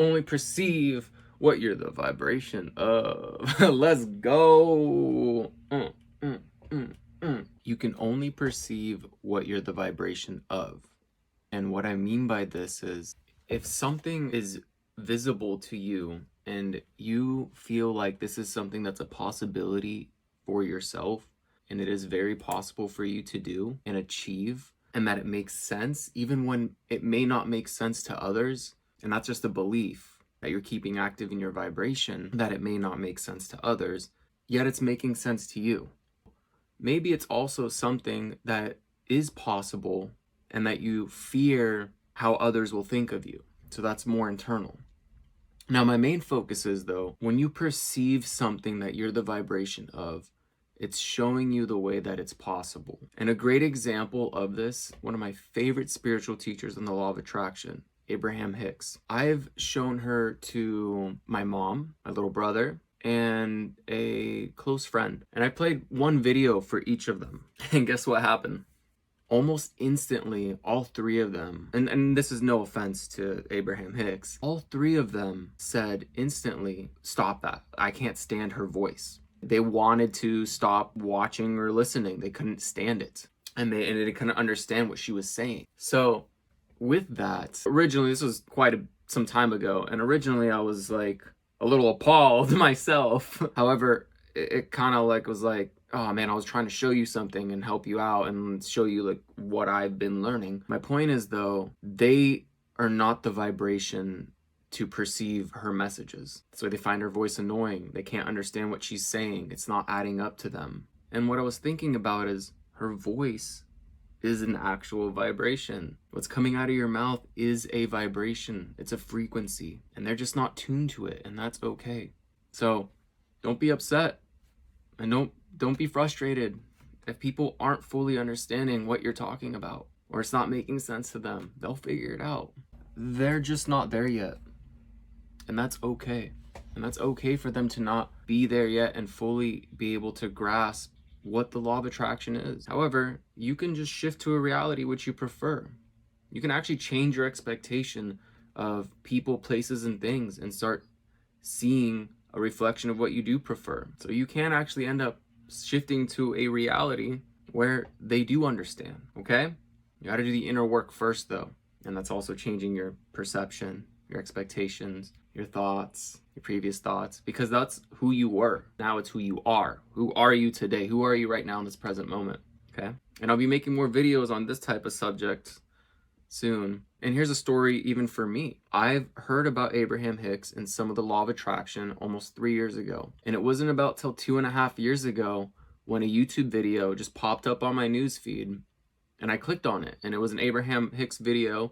only perceive what you're the vibration of. Let's go. You can only perceive what you're the vibration of. And what I mean by this is, if something is visible to you and you feel like this is something that's a possibility for yourself, and it is very possible for you to do and achieve, and that it makes sense even when it may not make sense to others, and that's just a belief that you're keeping active in your vibration, that it may not make sense to others, yet it's making sense to you. Maybe it's also something that is possible and that you fear how others will think of you. So that's more internal. Now, my main focus is, though, when you perceive something that you're the vibration of, it's showing you the way that it's possible. And a great example of this, one of my favorite spiritual teachers in the law of attraction, Abraham Hicks. I've shown her to my mom, my little brother, and a close friend. And I played one video for each of them. And guess what happened? Almost instantly, all three of them, and this is no offense to Abraham Hicks, all three of them said instantly, stop that. I can't stand her voice. They wanted to stop watching or listening. They couldn't stand it. And they couldn't understand what she was saying. So with that, originally, this was some time ago, and originally I was like a little appalled myself. However, it kind of like was like, oh man, I was trying to show you something and help you out and show you like what I've been learning. My point is, though, they are not the vibration to perceive her messages. So they find her voice annoying. They can't understand what she's saying. It's not adding up to them. And what I was thinking about is her voice is an actual vibration. What's coming out of your mouth is a vibration. It's a frequency, and they're just not tuned to it, and that's okay. So don't be upset, and don't be frustrated if people aren't fully understanding what you're talking about, or it's not making sense to them. They'll figure it out. They're just not there yet, and that's okay. And that's okay for them to not be there yet and fully be able to grasp what the law of attraction is. However, you can just shift to a reality which you prefer. You can actually change your expectation of people, places, and things and start seeing a reflection of what you do prefer. So you can actually end up shifting to a reality where they do understand, okay? You gotta do the inner work first, though. And that's also changing your perception, your expectations, your thoughts, your previous thoughts, because that's who you were. Now it's who you are. Who are you today? Who are you right now in this present moment? Okay? And I'll be making more videos on this type of subject soon. And here's a story even for me. I've heard about Abraham Hicks and some of the law of attraction almost 3 years ago. And it wasn't about till 2.5 years ago when a YouTube video just popped up on my news feed and I clicked on it. And it was an Abraham Hicks video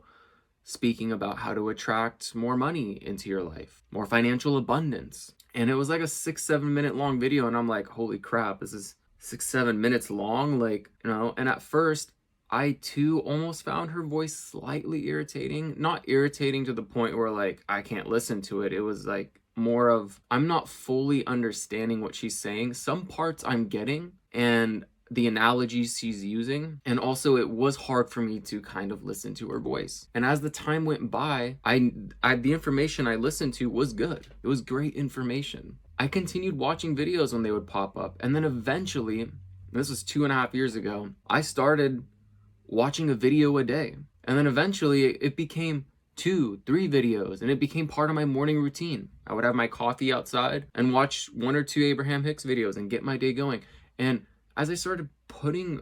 speaking about how to attract more money into your life, more financial abundance. And it was like a 6-7 minute long video. And I'm like, holy crap, this is 6-7 minutes long. Like, and at first I too almost found her voice slightly irritating, not irritating to the point where like, I can't listen to it. It was like more of, I'm not fully understanding what she's saying. Some parts I'm getting and the analogies she's using, and also it was hard for me to kind of listen to her voice. And as the time went by, the information I listened to was good. It was great information. I continued watching videos when they would pop up, and then eventually, this was 2.5 years ago, I started watching a video a day. And then eventually it became 2-3 videos, and it became part of my morning routine. I would have my coffee outside and watch 1 or 2 Abraham Hicks videos and get my day going. And as I started putting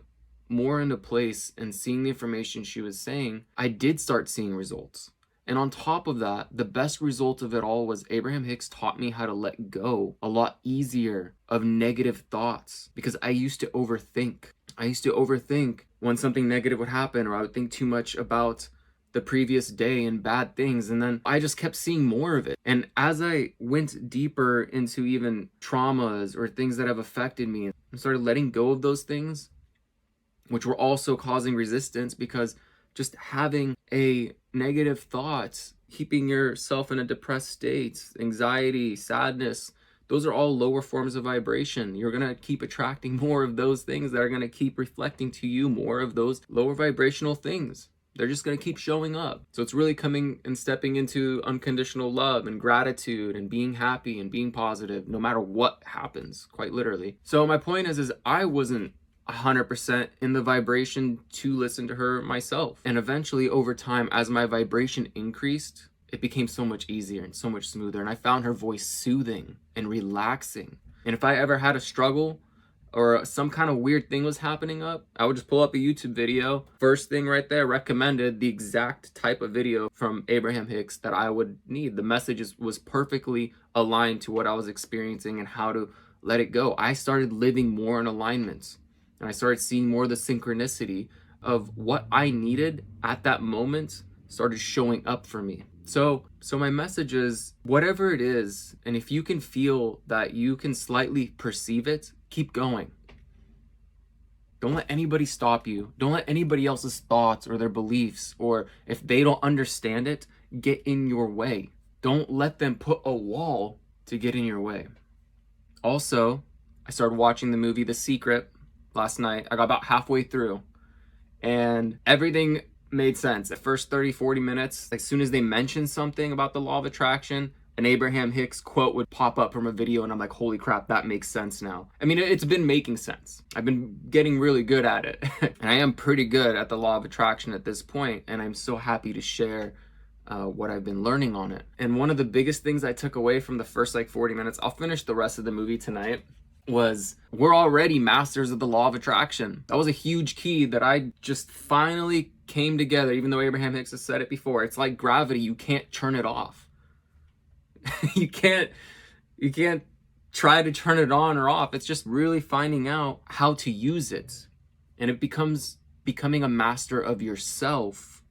more into place and seeing the information she was saying, I did start seeing results. And on top of that, the best result of it all was Abraham Hicks taught me how to let go a lot easier of negative thoughts, because I used to overthink. I used to overthink when something negative would happen, or I would think too much about the previous day and bad things, and then I just kept seeing more of it. And as I went deeper into even traumas or things that have affected me, and started letting go of those things, which were also causing resistance, because just having a negative thought, keeping yourself in a depressed state, anxiety, sadness, those are all lower forms of vibration. You're going to keep attracting more of those things that are going to keep reflecting to you more of those lower vibrational things. They're just going to keep showing up. So it's really coming and stepping into unconditional love and gratitude and being happy and being positive no matter what happens, quite literally. So my point is I wasn't 100% in the vibration to listen to her myself. And eventually over time, as my vibration increased, it became so much easier and so much smoother. And I found her voice soothing and relaxing. And if I ever had a struggle or some kind of weird thing was happening up, I would just pull up a YouTube video. First thing right there recommended the exact type of video from Abraham Hicks that I would need. The message was perfectly aligned to what I was experiencing and how to let it go. I started living more in alignment, and I started seeing more of the synchronicity of what I needed at that moment started showing up for me. So my message is, whatever it is, and if you can feel that you can slightly perceive it, keep going. Don't let anybody stop you. Don't let anybody else's thoughts or their beliefs, or if they don't understand it, get in your way. Don't let them put a wall to get in your way. Also, I started watching the movie The Secret last night. I got about halfway through, and everything made sense. The first 30-40 minutes, as soon as they mentioned something about the law of attraction, an Abraham Hicks quote would pop up from a video, and I'm like, holy crap, that makes sense now. I mean, it's been making sense. I've been getting really good at it. And I am pretty good at the law of attraction at this point, and I'm so happy to share what I've been learning on it. And one of the biggest things I took away from the first 40 minutes, I'll finish the rest of the movie tonight, was we're already masters of the law of attraction. That was a huge key that I just finally came together, even though Abraham Hicks has said it before. It's like gravity, you can't turn it off. you can't try to turn it on or off. It's just really finding out how to use it. And it becomes becoming a master of yourself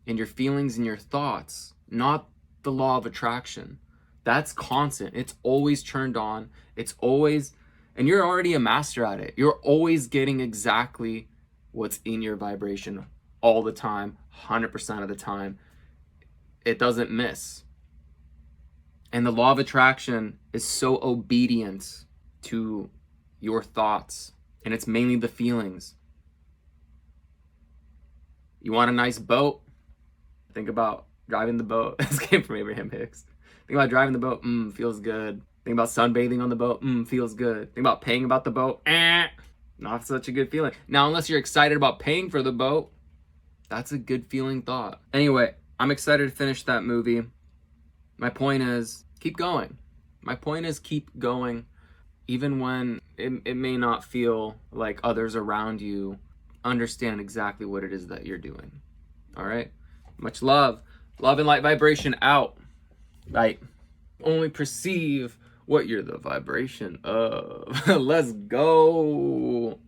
and your feelings and your thoughts, not the law of attraction. That's constant. It's always turned on. It's always, and you're already a master at it. You're always getting exactly what's in your vibration all the time, 100% of the time. It doesn't miss. And the law of attraction is so obedient to your thoughts, and it's mainly the feelings. You want a nice boat? Think about driving the boat. This came from Abraham Hicks. Think about driving the boat, feels good. Think about sunbathing on the boat, feels good. Think about paying about the boat, not such a good feeling. Now, unless you're excited about paying for the boat, that's a good feeling thought. Anyway, I'm excited to finish that movie. My point is, keep going. My point is, keep going. Even when it may not feel like others around you understand exactly what it is that you're doing. All right? Much love. Love and light vibration out. Right. Only perceive what you're the vibration of. Let's go.